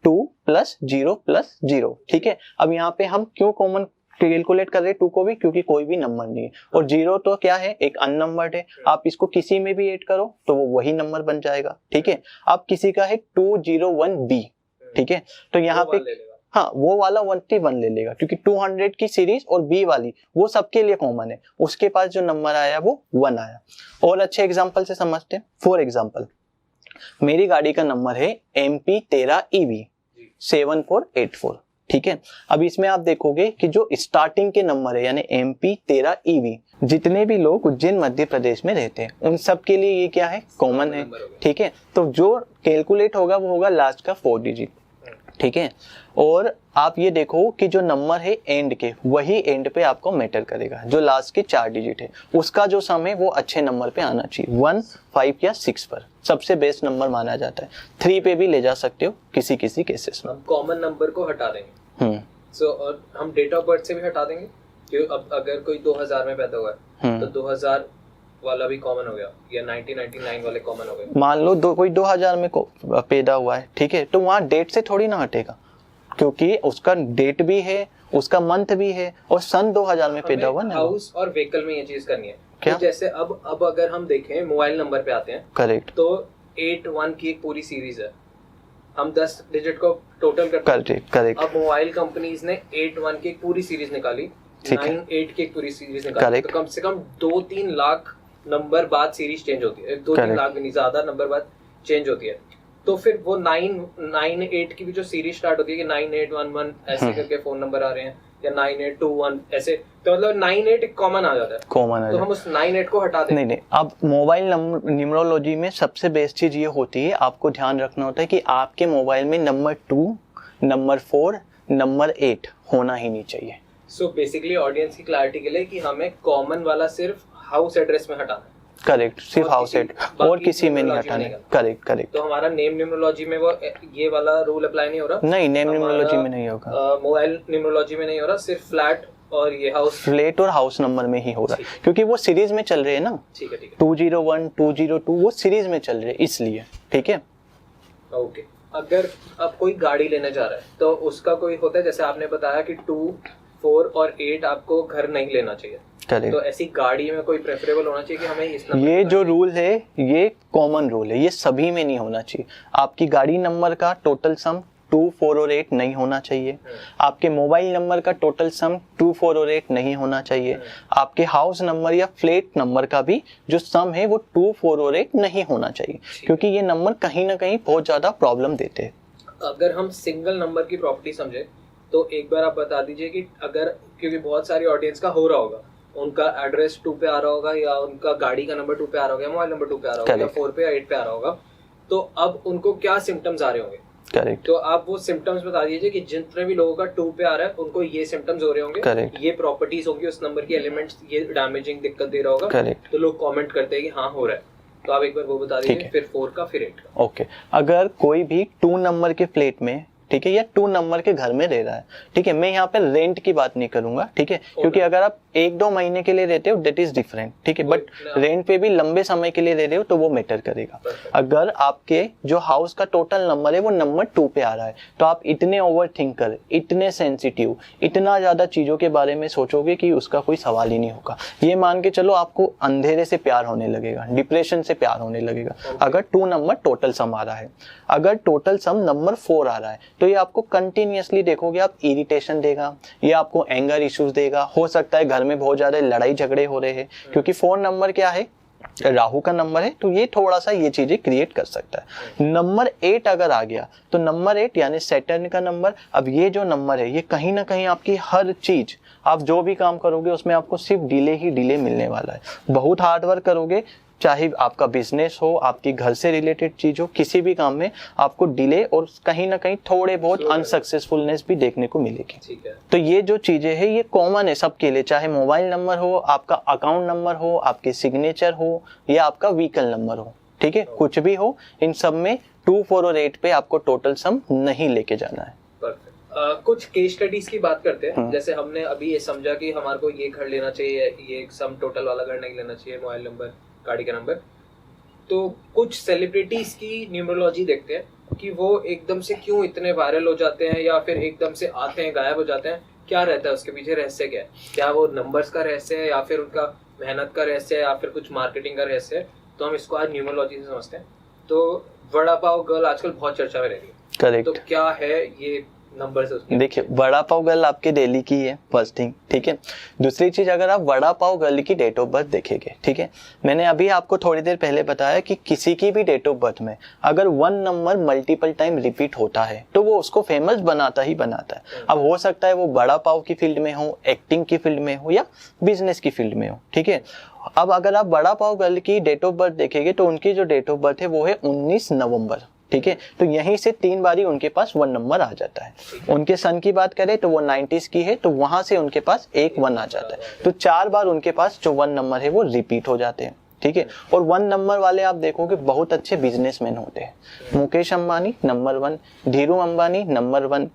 2 + 0 + 0, ठीक है। अब यहाँ पे हम क्यों कॉमन कैलकुलेट कर रहे हैं 2 को भी, क्योंकि कोई भी नंबर नहीं है, और 0 तो क्या है, एक अननंबर्ड है, आप इसको किसी में भी ऐड करो तो वो वही नंबर बन जाएगा, ठीक है। अब किसी का है 201B, ठीक है, तो यहाँ पे हाँ वो वाला 1 ले लेगा, क्योंकि 200 की सीरीज और B वाली वो सबके लिए कॉमन है, उसके पास जो नंबर आया वो 1 आया। और अच्छे एग्जाम्पल से समझते हैं। फॉर एग्जाम्पल, मेरी गाड़ी का नंबर है MP13EV 7484, ठीक है। अब इसमें आप देखोगे कि जो स्टार्टिंग के नंबर है यानी MP13EV, जितने भी लोग उज्जैन मध्य प्रदेश में रहते हैं उन सब के लिए ये क्या है, कॉमन है, ठीक है। तो जो कैलकुलेट होगा वो होगा लास्ट का 4 डिजिट, ठीक है। और आप ये देखो कि जो नंबर है एंड के, वही एंड पे आपको मैटर करेगा। जो लास्ट के 4 डिजिट है उसका जो सम है वो अच्छे नंबर पे आना चाहिए, 1, 5 या 6 पर सबसे बेस्ट नंबर माना जाता है। 3 पे भी ले जा सकते हो किसी किसी केसेस में। हम कॉमन नंबर को हटा देंगे, सो और हम डेट ऑफ बर्थ से भी हटा देंगे, क्योंकि अब अगर कोई 2000 में पैदा हुआ है तो 2000 वाला भी कॉमन हो गया, या 1999 वाले कॉमन हो गए। मान लो कोई 2000 में पैदा हुआ है, ठीक है, तो वहाँ डेट से थोड़ी ना हटेगा, क्योंकि उसका डेट भी है, उसका मंथ भी है और सन 2000 में पैदा हुआ ना। हाउस और व्हीकल में ये चीज करनी है क्या? तो जैसे अब अगर हम देखें मोबाइल नंबर पे आते हैं, करेक्ट, तो 81 की एक पूरी सीरीज है, हम 10 डिजिट को टोटल करते हैं। करेक्ट। अब मोबाइल कंपनीज ने 81 की एक पूरी सीरीज निकाली, 98 की एक पूरी सीरीज निकाली, तो कम से कम 2-3 लाख नंबर बाद सीरीज चेंज होती है, 2-3 लाख भी नहीं, ज्यादा नंबर बाद चेंज होती है। तो फिर वो 998 की भी जो सीरीज स्टार्ट होती है कि 9811 ऐसे करके फोन नंबर आ रहे हैं, या 9821 ऐसे, तो मतलब 98 कॉमन आ जाता है, तो हम उस 98 को हटा दें। नहीं, अब मोबाइल न्यूमरोलॉजी में सबसे बेस्ट चीज ये होती है, आपको ध्यान रखना होता है कि आपके मोबाइल में नंबर 2, नंबर 4, नंबर 8 होना ही नहीं चाहिए। सो बेसिकली ऑडियंस की क्लैरिटी के लिए कि हमें कॉमन वाला सिर्फ हाउस एड्रेस में हटाना है। करेक्ट, सिर्फ हाउस एड्रेस और किसी में नहीं हटाना। करेक्ट। तो हमारा नेम न्यूमरोलॉजी में वो ये वाला रूल अप्लाई नहीं हो रहा? नहीं, नेम न्यूमरोलॉजी में नहीं होगा, मोबाइल न्यूमरोलॉजी में नहीं हो रहा, सिर्फ फ्लैट और ये हाउस, फ्लैट और हाउस नंबर में ही हो रहा है, क्योंकि वो सीरीज में चल रहे हैं ना। ठीक है। 201, 202 वो सीरीज में चल रहे हैं इसलिए, ठीक है। ओके। अगर अब कोई गाड़ी लेने जा रहा है तो उसका कोई होता है, जैसे आपने बताया कि 2, 4 और 8 आपको घर नहीं लेना चाहिए, तो ऐसी गाड़ी में कोई प्रेफरेबल होना चाहिए कि हमें इस नंबर, ये जो रूल है ये कॉमन रूल है, ये सभी में नहीं होना चाहिए। आपकी गाड़ी नंबर का टोटल सम 2, 4 और 8 नहीं होना चाहिए। आपके मोबाइल नंबर का टोटल सम 2, 4 और 8 नहीं होना चाहिए। आपके हाउस नंबर या फ्लैट नंबर का भी जो सम है वो 2, 4 और 8 नहीं होना चाहिए, क्योंकि ये नंबर कहीं ना कहीं बहुत ज्यादा प्रॉब्लम देते हैं। अगर हम सिंगल नंबर की प्रॉपर्टी समझे तो एक बार आप बता दीजिए कि अगर, क्योंकि बहुत सारी ऑडियंस का हो रहा होगा, उनका एड्रेस 2 पे आ रहा होगा, या उनका गाड़ी का नंबर 2 पे आ रहा होगा, या मोबाइल नंबर 2 पे आ रहा होगा, या 4 पे या 8 पे आ रहा होगा, तो अब उनको क्या सिम्टम्स आ रहे होंगे? करेक्ट। तो आप वो सिम्टम्स बता दीजिए कि जितने भी लोगों का 2 पे आ रहा है उनको ये सिम्टम्स हो रहे होंगे, करेक्ट, ये प्रॉपर्टीज होंगी उस नंबर की, एलिमेंट्स ये डैमेजिंग दिक्कत दे रहा होगा, करेक्ट, तो लोग कमेंट करते हैं कि हाँ हो रहा है। तो आप एक बार वो बता दीजिए, फिर 4 का फिर 8 का। ओके। अगर कोई भी 2 नंबर के फ्लैट में, ठीक है, या 2 नंबर के घर में रह रहा है, ठीक है, मैं यहाँ पे रेंट की बात नहीं करूंगा, ठीक है, क्योंकि अगर आप 1-2 महीने के लिए रहते हो दैट इज डिफरेंट, ठीक है, बट रेंट पे भी लंबे समय के लिए रह रहे हो तो वो मैटर करेगा। अगर आपके जो हाउस का टोटल नंबर है वो नंबर 2 पे आ रहा है, तो आप इतने ओवर थिंकर, इतने सेंसिटिव, इतना ज्यादा चीजों के बारे में सोचोगे कि उसका कोई सवाल ही नहीं होगा। ये मान के चलो आपको अंधेरे से प्यार होने लगेगा, डिप्रेशन से प्यार होने लगेगा, अगर 2 नंबर टोटल सम आ रहा है। अगर टोटल सम नंबर 4 आ रहा है तो ये आपको कंटिन्यूअसली देखोगे आप इरिटेशन देगा, ये आपको एंगर इश्यूज देगा, हो सकता है घर में बहुत ज्यादा लड़ाई झगड़े हो रहे हैं, क्योंकि 4 नंबर क्या है, राहु का नंबर है, तो ये थोड़ा सा ये चीजें क्रिएट कर सकता है। नंबर 8 अगर आ गया तो नंबर 8 यानी सैटर्न का नंबर, अब ये जो नंबर है ये कहीं ना कहीं आपकी हर चीज, आप जो भी काम करोगे उसमें आपको सिर्फ डिले ही डिले मिलने वाला है। बहुत हार्ड वर्क करोगे, चाहे आपका बिजनेस हो, आपकी घर से रिलेटेड चीज हो, किसी भी काम में आपको डिले और कहीं ना कहीं थोड़े बहुत अनसक्सेसफुलनेस भी देखने को मिलेगी। ठीक है। तो ये जो चीजें हैं ये कॉमन है सबके लिए, चाहे मोबाइल नंबर हो, आपका अकाउंट नंबर हो, आपकी सिग्नेचर हो, या आपका व्हीकल नंबर हो, ठीक है, कुछ भी हो, इन सब में 2, 4 और 8 पे आपको टोटल सम नहीं लेके जाना है। कुछ केस स्टडीज की बात करते हैं। जैसे हमने अभी ये समझा कि हमारे को ये घर लेना चाहिए, ये सम टोटल वाला घर नहीं लेना चाहिए, मोबाइल नंबर, गाड़ी का नंबर। तो कुछ सेलिब्रिटीज की न्यूमरोलॉजी देखते हैं कि वो एकदम से क्यों इतने वायरल हो जाते हैं, या फिर एकदम से आते हैं गायब हो जाते हैं, क्या रहता है उसके पीछे, रहस्य क्या है? क्या वो नंबर्स का रहस्य है, या फिर उनका मेहनत का रहस्य है, या फिर कुछ मार्केटिंग का रहस्य है? तो हम इसको आज न्यूमरोलॉजी से समझते हैं। तो वड़ा पाव गर्ल आजकल बहुत चर्चा में रह रही है, करेक्ट। तो क्या है ये नंबर्स उसके? देखिए, वड़ा पाव गर्ल आपके दिल्ली की है, फर्स्ट थिंग, ठीक है। दूसरी चीज, अगर आप वड़ा पाव गर्ल की डेट ऑफ बर्थ देखेंगे, ठीक है, मैंने अभी आपको थोड़ी देर पहले बताया कि किसी की भी डेट ऑफ बर्थ में अगर 1 नंबर मल्टीपल टाइम रिपीट होता है तो वो उसको फेमस बनाता ही बनाता है। अब हो सकता है वो वड़ा पाव की फील्ड में हो, एक्टिंग की फील्ड में हो या बिजनेस की फील्ड में हो, ठीक है। अब अगर आप वड़ा पाव गर्ल की डेट ऑफ बर्थ देखेंगे तो उनकी जो डेट ऑफ बर्थ है वो है 19 नवंबर, ठीक है। तो यहीं से 3 बारी उनके पास 1 नंबर आ जाता है। उनके सन की बात करें तो वो 90s की है, तो वहां से उनके पास 1 1 आ जाता है। तो 4 बार उनके पास जो 1 नंबर है वो रिपीट हो जाते हैं, ठीक है। और 1 नंबर वाले आप देखोगे बहुत अच्छे बिजनेसमैन होते हैं। Mukesh Ambani number 1, Dhiru Ambani number 1,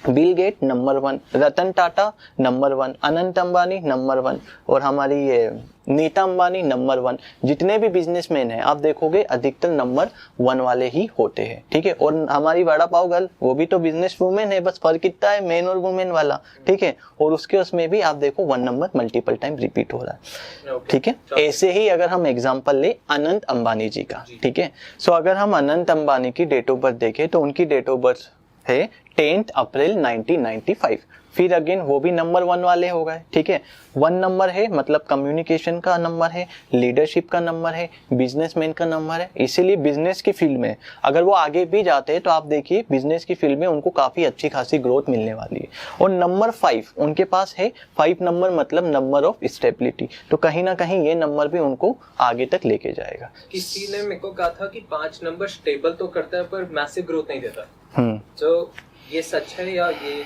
Bill Gate number 1, Ratan Tata number 1, Anant Ambani number 1 और हमारी ये नीता अंबानी नंबर 1। जितने भी बिजनेसमैन हैं आप देखोगे अधिकतर नंबर 1 वाले ही होते हैं, ठीक है। और हमारी वड़ा पाव गर्ल वो भी तो बिजनेस वुमेन है, बस फर्क कितना है मेन और वुमेन वाला, ठीक है। और उसमें भी आप देखो 1 नंबर मल्टीपल टाइम रिपीट हो रहा है, ठीक है। ऐसे ही अगर हम एग्जाम्पल ले अनंत अंबानी जी का, ठीक है। सो अगर हम अनंत अंबानी की डेट ऑफ बर्थ देखें तो उनकी डेट ऑफ बर्थ है 10 अप्रैल 1995। फिर अगेन वो भी नंबर 1 वाले हो गए, ठीक है। 1 नंबर है मतलब कम्युनिकेशन का नंबर है, लीडरशिप का नंबर है, बिजनेसमैन का नंबर है। इसीलिए बिजनेस की फील्ड में अगर वो आगे भी जाते हैं तो आप देखिए बिजनेस की फील्ड में उनको काफी अच्छी खासी ग्रोथ मिलने वाली है। और नंबर 5 उनके पास है, 5 नंबर मतलब नंबर ऑफ स्टेबिलिटी। तो कहीं ना कहीं ये नंबर भी उनको आगे तक लेके जाएगा। किसी ने मेरे को कहा था कि 5 नंबर स्टेबल तो करता है पर मैसिव ग्रोथ नहीं देता। तो ये सच है या ये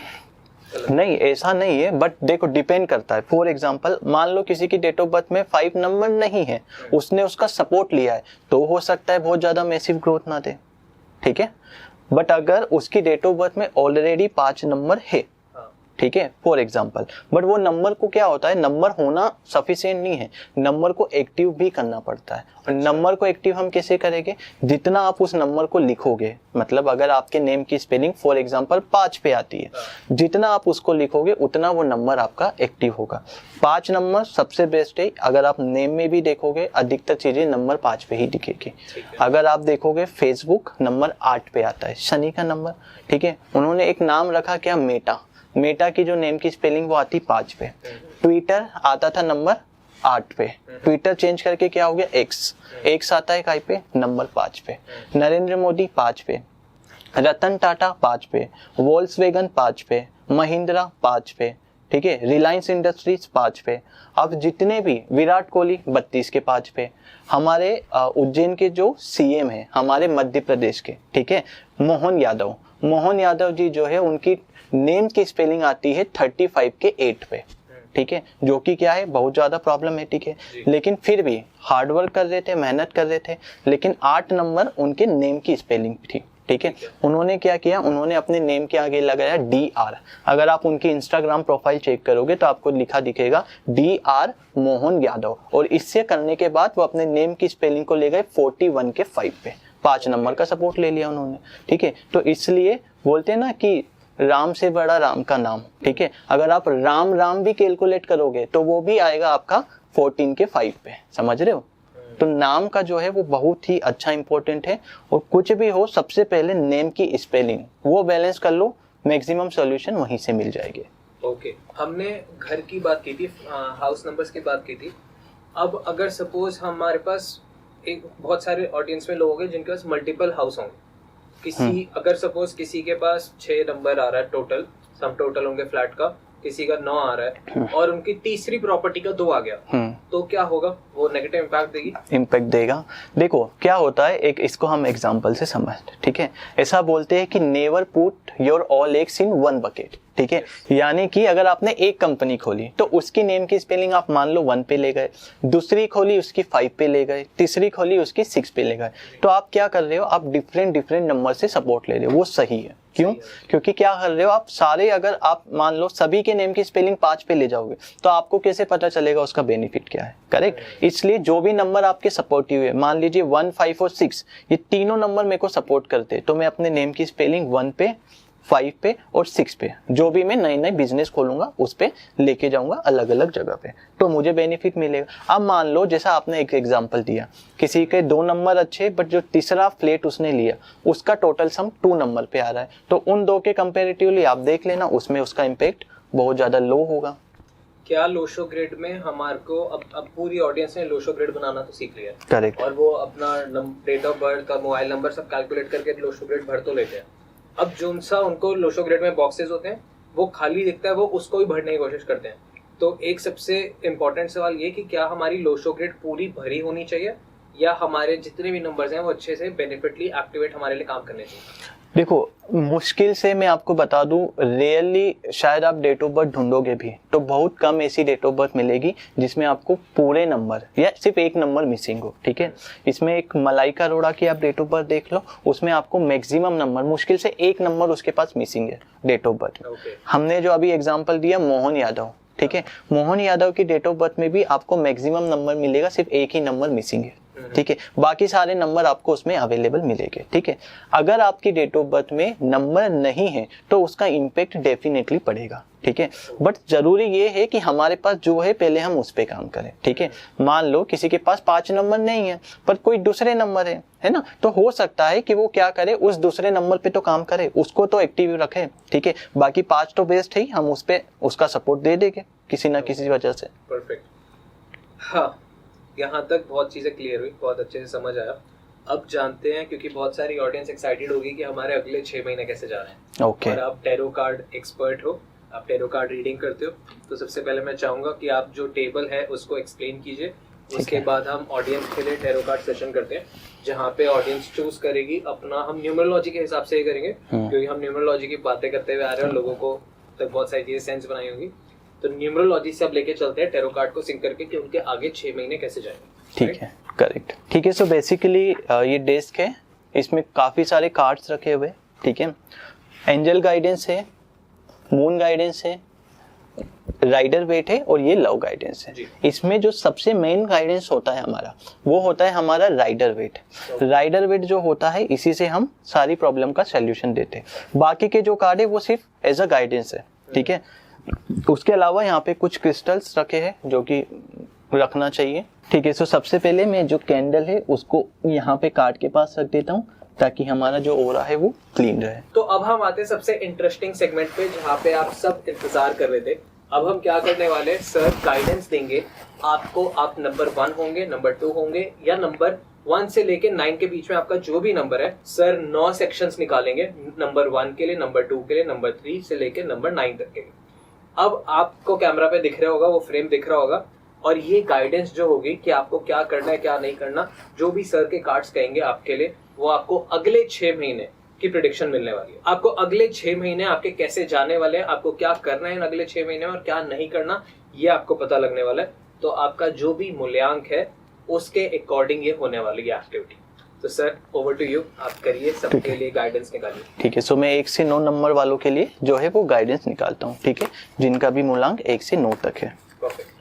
नहीं, ऐसा नहीं है, बट देखो डिपेंड करता है। फॉर एग्जांपल मान लो किसी की डेट ऑफ बर्थ में 5 नंबर नहीं है, उसने उसका सपोर्ट लिया है तो हो सकता है बहुत ज्यादा मैसिव ग्रोथ ना दे, ठीक है। बट अगर उसकी डेट ऑफ बर्थ में ऑलरेडी 5 नंबर है, ठीक है, फॉर एग्जाम्पल, बट वो नंबर को क्या होता है, नंबर होना सफिशिएंट नहीं है, नंबर को एक्टिव भी करना पड़ता है। और नंबर को एक्टिव हम कैसे करेंगे, जितना आप उस नंबर को लिखोगे, मतलब अगर आपके नेम की स्पेलिंग फॉर एग्जाम्पल 5 पे आती है, जितना आप उसको लिखोगे उतना वो नंबर आपका एक्टिव होगा। 5 नंबर सबसे बेस्ट है। अगर आप नेम में भी देखोगे अधिकतर चीजें नंबर 5 पे ही दिखेगी। अगर आप देखोगे फेसबुक नंबर 8 पे आता है, शनि का नंबर, ठीक है। उन्होंने एक नाम रखा क्या, मेटा की जो नेम की स्पेलिंग वो आती 5 पे। ट्विटर आता था नंबर 8 पे, ट्विटर चेंज करके क्या हो गया एक्स आता है काय पे, नंबर 5 पे। नरेंद्र मोदी 5 पे, रतन टाटा 5 पे, वोल्क्सवैगन 5 पे, महिंद्रा 5 पे, ठीक है, रिलायंस इंडस्ट्रीज 5 पे। अब जितने भी, विराट कोहली 32 के 5 पे, हमारे उज्जैन के जो सीएम है हमारे मध्य प्रदेश के, ठीक है, मोहन यादव जी जो है उनकी नेम की स्पेलिंग आती है 35 के 8 पे, ठीक है, जो कि क्या है बहुत ज्यादा प्रॉब्लमेटिक है। लेकिन फिर भी हार्डवर्क कर रहे थे, मेहनत कर रहे थे, लेकिन 8 नंबर उनके नेम की स्पेलिंग थी, ठीक है। उन्होंने क्या किया, उन्होंने अपने नेम के आगे लगाया DR। अगर आप उनकी इंस्टाग्राम प्रोफाइल चेक करोगे तो आपको लिखा दिखेगा DR मोहन यादव। और इससे करने के बाद वो अपने नेम की स्पेलिंग को ले गए 41 के 5 पे, 5 नंबर का सपोर्ट ले लिया उन्होंने, ठीक है। तो इसलिए बोलते हैं ना कि राम से बड़ा राम का नाम, ठीक है। अगर आप राम भी कैलकुलेट करोगे तो वो भी आएगा आपका 14 के 5 पे, समझ रहे हो। तो नाम का जो है वो बहुत ही अच्छा इंपॉर्टेंट है। और कुछ भी हो सबसे पहले नेम की स्पेलिंग वो बैलेंस कर लो, मैक्सिमम सॉल्यूशन वहीं से मिल जाएंगे। ओके, हमने घर की बात की थी, हाउस नंबर्स की बात की थी। अब अगर सपोज हमारे पास एक बहुत सारे ऑडियंस में लोग होंगे जिनके पास मल्टीपल हाउस होंगे, किसी अगर सपोज किसी के पास 6 नंबर आ रहा है टोटल, सम टोटल होंगे फ्लैट का, किसी का 9 आ रहा है और उनकी तीसरी प्रॉपर्टी का 2 आ गया, तो क्या होगा, वो नेगेटिव इम्पैक्ट देगा। देखो क्या होता है, एक इसको हम एग्जांपल से समझते, ठीक है। ऐसा बोलते हैं कि never put your all eggs in one bucket, ठीक है। यानी कि अगर आपने एक कंपनी खोली तो उसकी नेम की स्पेलिंग आप मान लो 1 पे ले गए, दूसरी खोली उसकी 5 पे ले गए, तीसरी खोली उसकी 6 पे ले गए, तो आप क्या कर रहे हो, आप डिफरेंट नंबर से सपोर्ट ले रहे हो। वो सही है, क्यों, क्योंकि क्या कर रहे हो आप सारे, अगर आप मान लो सभी के नेम की स्पेलिंग 5 पे ले जाओगे तो आपको कैसे पता चलेगा उसका बेनिफिट क्या है, करेक्ट। इसलिए जो भी नंबर आपके सपोर्टिव है, मान लीजिए 1, 5 और 6, ये तीनों नंबर मेरे को सपोर्ट करते, तो मैं अपने नेम की स्पेलिंग 1 पे, 5 पे और 6 पे, जो भी मैं नए नए बिजनेस खोलूंगा उस पे लेके जाऊंगा अलग अलग जगह पे, तो मुझे बेनिफिट मिलेगा। अब मान लो जैसा आपने एक एग्जांपल दिया, किसी के 2 नंबर अच्छे बट जो तीसरा फ्लैट उसने लिया उसका टोटल सम 2 नंबर पे आ रहा है, तो उन दो के कंपेरेटिवली आप देख लेना उसमें उसका इम्पैक्ट बहुत ज़्यादा लो होगा। क्या लोशो ग्रिड में हमारे को अब पूरी ऑडियंस ने लोशो ग्रिड बनाना तो सीख लिया, करेक्ट, और वो अपना डेट ऑफ बर्थ का मोबाइल नंबर सब कैलकुलेट करके लोशो ग्रिड भर तो लेते हैं। अब जो सा उनको लोशो ग्रिड में बॉक्सेस होते हैं वो खाली दिखता है, वो उसको भी भरने की कोशिश करते हैं। तो एक सबसे इम्पोर्टेंट सवाल ये कि क्या हमारी लोशो ग्रिड पूरी भरी होनी चाहिए, या हमारे जितने भी नंबर्स हैं वो अच्छे से बेनिफिटली एक्टिवेट हमारे लिए काम करने चाहिए? देखो मुश्किल से मैं आपको बता दूं, रियली शायद आप डेट ऑफ बर्थ ढूंढोगे भी तो बहुत कम ऐसी डेट ऑफ बर्थ मिलेगी जिसमें आपको पूरे नंबर या सिर्फ एक नंबर मिसिंग हो। ठीक है, इसमें एक मलाइका अरोड़ा की आप डेट ऑफ बर्थ देख लो, उसमें आपको मैक्सिमम नंबर मुश्किल से एक नंबर उसके पास मिसिंग है डेट ऑफ बर्थ में। हमने जो अभी एग्जाम्पल दिया मोहन यादव, ठीक है, मोहन यादव की डेट ऑफ बर्थ में भी आपको मैक्सिमम नंबर मिलेगा, सिर्फ एक ही नंबर मिसिंग है। ठीक है, बाकी सारे नंबर आपको उसमें अवेलेबल मिलेंगे। ठीक है, अगर आपकी डेट ऑफ बर्थ में नंबर नहीं है तो उसका इम्पैक्ट डेफिनेटली पड़ेगा। ठीक है, बट जरूरी ये है कि हमारे पास जो है पहले हम उस पे काम करें। ठीक है, मान लो किसी के पास 5 नंबर नहीं है पर कोई दूसरे नंबर है ना, तो हो सकता है कि वो क्या करे, उस दूसरे नंबर पे तो काम करे, उसको तो एक्टिव रखे। ठीक है, बाकी 5 तो बेस्ट है, हम उस पे उसका सपोर्ट दे देंगे किसी ना किसी वजह से। परफेक्ट। हाँ, यहाँ तक बहुत चीज़ें क्लियर हुई, बहुत अच्छे से समझ आया। अब जानते हैं, क्योंकि बहुत सारी ऑडियंस एक्साइटेड होगी कि हमारे अगले 6 महीने कैसे जा रहे हैं। ओके। और आप टैरो कार्ड एक्सपर्ट हो, आप टैरो कार्ड रीडिंग करते हो, तो सबसे पहले मैं चाहूँगा कि आप जो टेबल है उसको एक्सप्लेन कीजिए। उसके बाद हम ऑडियंस के लिए टैरो कार्ड सेशन करते हैं, जहाँ पे ऑडियंस चूज करेगी अपना, हम न्यूमरोलॉजी के हिसाब से ही करेंगे क्योंकि हम न्यूमरोलॉजी की बातें करते हुए आ रहे हैं, लोगों को तक बहुत सारी चीज़ें सेंस बनाई होंगी। तो न्यूमरोलॉजी से अब लेके चलते हैं टैरो कार्ड को सिंक करके कि उनके आगे 6 महीने कैसे जाएंगे। ठीक है, करेक्ट। ठीक है, सो बेसिकली ये डेस्क है, इसमें काफ़ी सारे कार्ड्स रखे हुए। ठीक है, एंजल गाइडेंस है, मून गाइडेंस है, राइडर वेट है और ये लव गाइडेंस है। इसमें जो सबसे मेन गाइडेंस होता है हमारा, वो होता है हमारा राइडर वेट। राइडर वेट जो होता है इसी से हम सारी प्रॉब्लम का सॉल्यूशन देते हैं। बाकी के जो कार्ड है वो सिर्फ एज अ गाइडेंस है। ठीक है, उसके अलावा यहाँ पे कुछ क्रिस्टल्स रखे हैं जो कि रखना चाहिए। ठीक है, सो सबसे पहले मैं जो कैंडल है उसको यहाँ पे कार्ड के पास रख देता हूँ ताकि हमारा जो ओरा है वो क्लीन रहे। तो अब हम आते हैं सबसे इंटरेस्टिंग सेगमेंट पे, जहाँ पे आप सब इंतजार कर रहे थे। अब हम क्या करने वाले, सर गाइडेंस देंगे आपको। आप नंबर 1 होंगे, नंबर 2 होंगे, या नंबर 1 से लेके 9 के बीच में आपका जो भी नंबर है, सर 9 सेक्शंस निकालेंगे, नंबर 1 के लिए, नंबर 2 के लिए, नंबर 3 से लेके नंबर 9 तक के लिए। अब आपको कैमरा पे दिख रहा होगा, वो फ्रेम दिख रहा होगा, और ये गाइडेंस जो होगी कि आपको क्या करना है क्या नहीं करना, जो भी सर के कार्ड्स कहेंगे आपके लिए, वो आपको अगले 6 महीने की प्रेडिक्शन मिलने वाली है। आपको अगले 6 महीने आपके कैसे जाने वाले हैं, आपको क्या करना है इन अगले 6 महीने में और क्या नहीं करना, ये आपको पता लगने वाला है। तो आपका जो भी मूल्यांक है उसके अकॉर्डिंग ये होने वाली है एक्टिविटी। तो सर ओवर टू यू, आप करिए, सबके लिए गाइडेंस निकालिए। ठीक है, सो मैं 1 से 9 नंबर वालों के लिए जो है वो गाइडेंस निकालता हूँ। ठीक है, जिनका भी मूल्यांक 1 से 9 तक है। परफेक्ट।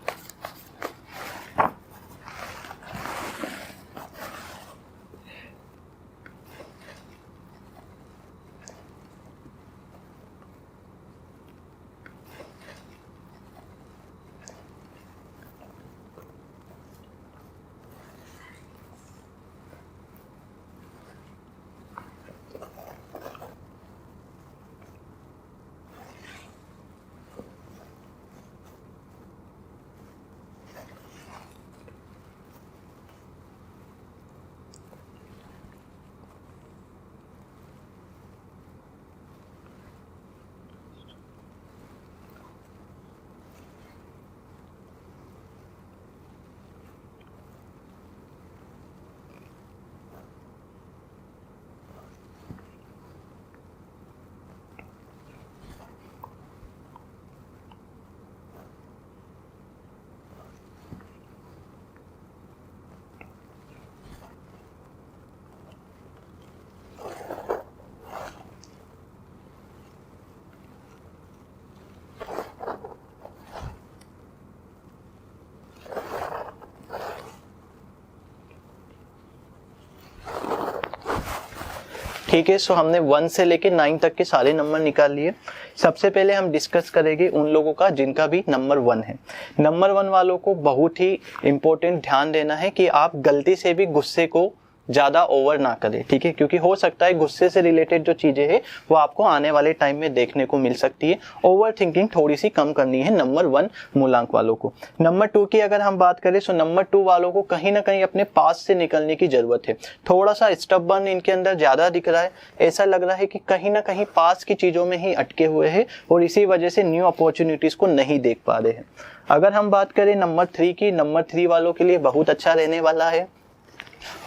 ठीक है, सो हमने 1 से लेके 9 तक के सारे नंबर निकाल लिए। सबसे पहले हम डिस्कस करेंगे उन लोगों का जिनका भी नंबर 1 है। नंबर 1 वालों को बहुत ही इंपॉर्टेंट ध्यान देना है कि आप गलती से भी गुस्से को ज़्यादा ओवर ना करें, ठीक है, क्योंकि हो सकता है गुस्से से रिलेटेड जो चीज़ें हैं वो आपको आने वाले टाइम में देखने को मिल सकती है। ओवर थिंकिंग थोड़ी सी कम करनी है नंबर 1 मूलांक वालों को। नंबर 2 की अगर हम बात करें तो नंबर 2 वालों को कहीं ना कहीं अपने पास से निकलने की ज़रूरत है। थोड़ा सा स्टबर्न इनके अंदर ज़्यादा दिख रहा है, ऐसा लग रहा है कि कहीं ना कहीं पास की चीज़ों में ही अटके हुए हैं और इसी वजह से न्यू अपॉर्चुनिटीज़ को नहीं देख पा रहे हैं। अगर हम बात करें नंबर 3 की, नंबर 3 वालों के लिए बहुत अच्छा रहने वाला है।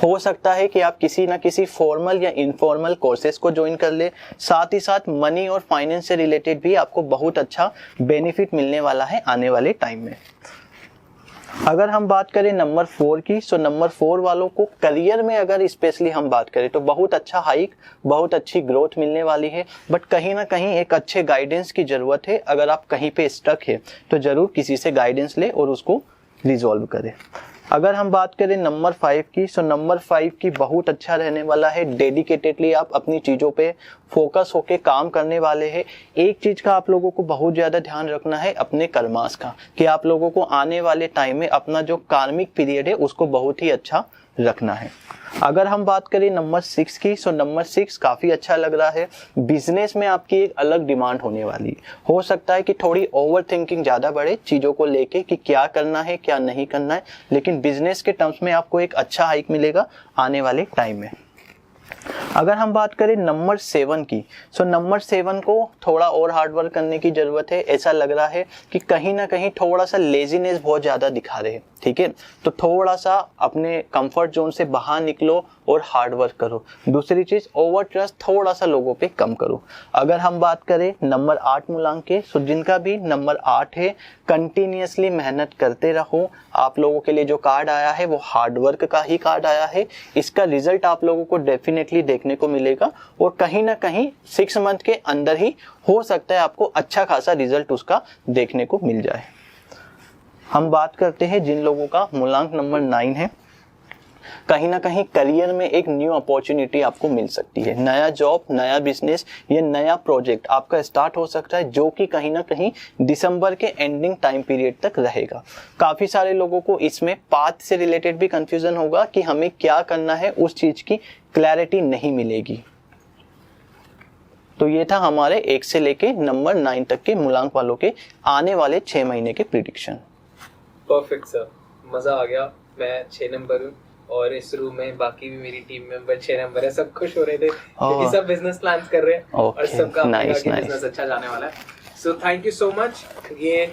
हो सकता है कि आप किसी ना किसी फॉर्मल या इनफॉर्मल कोर्सेज को ज्वाइन कर ले, साथ ही साथ मनी और फाइनेंस से रिलेटेड भी आपको बहुत अच्छा बेनिफिट मिलने वाला है आने वाले टाइम में। अगर हम बात करें नंबर 4 की, तो नंबर 4 वालों को करियर में अगर स्पेशली हम बात करें तो बहुत अच्छा हाइक, बहुत अच्छी ग्रोथ मिलने वाली है, बट कहीं ना कहीं एक अच्छे गाइडेंस की ज़रूरत है। अगर आप कहीं पे स्टक है तो ज़रूर किसी से गाइडेंस ले और उसको रिजॉल्व करें। अगर हम बात करें नंबर 5 की, तो नंबर 5 की बहुत अच्छा रहने वाला है। डेडिकेटेडली आप अपनी चीज़ों पे फोकस होके काम करने वाले हैं। एक चीज़ का आप लोगों को बहुत ज़्यादा ध्यान रखना है अपने कर्मास का, कि आप लोगों को आने वाले टाइम में अपना जो कार्मिक पीरियड है उसको बहुत ही अच्छा रखना है। अगर हम बात करें नंबर 6 की, तो नंबर 6 काफ़ी अच्छा लग रहा है। बिजनेस में आपकी एक अलग डिमांड होने वाली है। हो सकता है कि थोड़ी ओवर थिंकिंग ज़्यादा बढ़े चीज़ों को लेके कि क्या करना है क्या नहीं करना है, लेकिन बिजनेस के टर्म्स में आपको एक अच्छा हाइक मिलेगा आने वाले टाइम में। अगर हम बात करें नंबर 7 की, तो नंबर 7 को थोड़ा और हार्डवर्क करने की ज़रूरत है। ऐसा लग रहा है कि कहीं ना कहीं थोड़ा सा लेजीनेस बहुत ज़्यादा दिखा रहे हैं, ठीक है, तो थोड़ा सा अपने कंफर्ट जोन से बाहर निकलो और हार्डवर्क करो। दूसरी चीज़, ओवर ट्रस्ट थोड़ा सा लोगों पे कम करो। अगर हम बात करें नंबर 8 मूलांक के, तो जिनका भी नंबर 8 है, कंटिन्यूसली मेहनत करते रहो। आप लोगों के लिए जो कार्ड आया है वो हार्डवर्क का ही कार्ड आया है। इसका रिजल्ट आप लोगों को डेफिनेटली देखने को मिलेगा और कहीं ना कहीं 6 मंथ के अंदर ही हो सकता है आपको अच्छा खासा रिजल्ट उसका देखने को मिल जाए। हम बात करते हैं जिन लोगों का मूलांक नंबर 9 है, कहीं ना कहीं करियर में एक न्यू अपॉर्चुनिटी आपको मिल सकती है। नया जॉब, नया बिजनेस या नया प्रोजेक्ट आपका स्टार्ट हो सकता है, जो कि कहीं ना कहीं दिसंबर के एंडिंग टाइम पीरियड तक रहेगा। काफ़ी सारे लोगों को इसमें पाथ से रिलेटेड भी कंफ्यूजन होगा कि हमें क्या करना है, उस चीज़ की क्लैरिटी नहीं मिलेगी। तो ये था हमारे 1 से लेके नंबर 9 तक के मूलांक वालों के आने वाले 6 महीने के प्रिडिक्शन। परफेक्ट सर, मज़ा आ गया। मैं 6 नंबर हूँ और इस रूम में बाकी भी मेरी टीम मेंबर 6 नंबर है। सब खुश हो रहे थे क्योंकि सब बिजनेस प्लान्स कर रहे हैं और सबका बिजनेस अच्छा जाने वाला है। So thank you so much, ये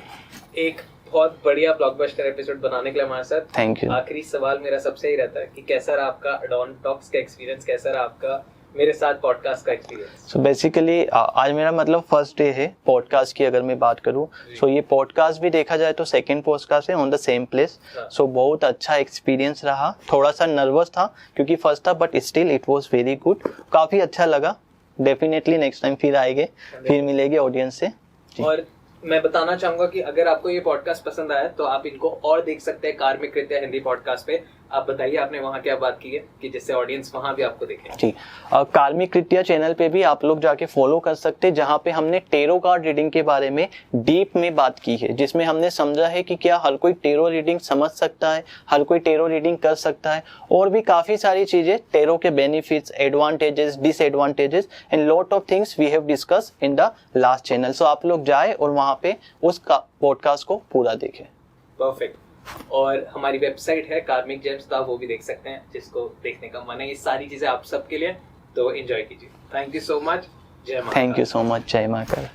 एक बहुत बढ़िया ब्लॉकबस्टर एपिसोड बनाने के लिए हमारे साथ। Thank you. आखिरी सवाल मेरा सबसे ही रहता है कि कैसा रहा आपका अडॉन टॉक्स का एक्सपीरियंस, कैसा रहा आपका मेरे साथ पॉडकास्ट का एक्सपीरियंस? सो बेसिकली आज मेरा मतलब फर्स्ट डे है पॉडकास्ट की। अगर मैं बात करूँ सो ये पॉडकास्ट भी देखा जाए तो सेकंड पॉडकास्ट है ऑन द सेम प्लेस। सो बहुत अच्छा एक्सपीरियंस रहा। थोड़ा सा नर्वस था क्योंकि फर्स्ट था, but still it was very good. काफ़ी अच्छा लगा। डेफिनेटली नेक्स्ट टाइम फिर आएंगे, फिर मिलेंगे ऑडियंस से। और मैं बताना चाहूंगा कि अगर आपको ये पॉडकास्ट पसंद आया तो आप इनको और देख सकते हैं कार्मिक कृत्या हिंदी पॉडकास्ट पे। आप बताइए आपने वहाँ क्या बात की है कि जिससे ऑडियंस वहाँ भी आपको देखे। जी, कार्मिक कृत्या चैनल पे भी आप लोग जाके फॉलो कर सकते हैं, जहाँ पे हमने टेरो कार्ड रीडिंग के बारे में डीप में बात की है, जिसमें हमने समझा है कि क्या हर कोई टेरो रीडिंग समझ सकता है, हर कोई टेरो रीडिंग कर सकता है, और भी काफ़ी सारी चीज़ें, टेरो के benefits, advantages, disadvantages and lot of things we have discuss in the last channel. So आप लोग जाए और वहाँ पे उस पॉडकास्ट को पूरा देखें। परफेक्ट। और हमारी वेबसाइट है कार्मिक जेम्स, तो आप वो भी देख सकते हैं जिसको देखने का मन है। ये सारी चीजें आप सबके लिए, तो एंजॉय कीजिए। Thank you so much. जय माता। Thank you so much. जय माता।